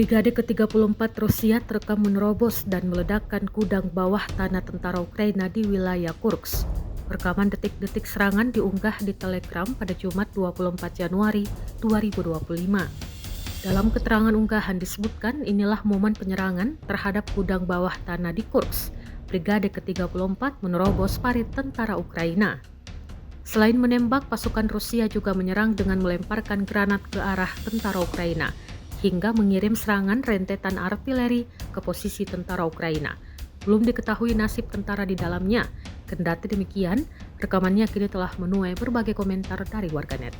Brigade ke-34 Rusia terekam menerobos dan meledakkan gudang bawah tanah tentara Ukraina di wilayah Kursk. Rekaman detik-detik serangan diunggah di Telegram pada Jumat 24 Januari 2025. Dalam keterangan unggahan disebutkan inilah momen penyerangan terhadap gudang bawah tanah di Kursk. Brigade ke-34 menerobos parit tentara Ukraina. Selain menembak, pasukan Rusia juga menyerang dengan melemparkan granat ke arah tentara Ukraina, hingga mengirim serangan rentetan artileri ke posisi tentara Ukraina. Belum diketahui nasib tentara di dalamnya. Kendati demikian, rekamannya kini telah menuai berbagai komentar dari warganet.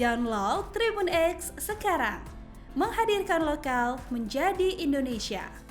Download Tribun X sekarang, menghadirkan lokal menjadi Indonesia.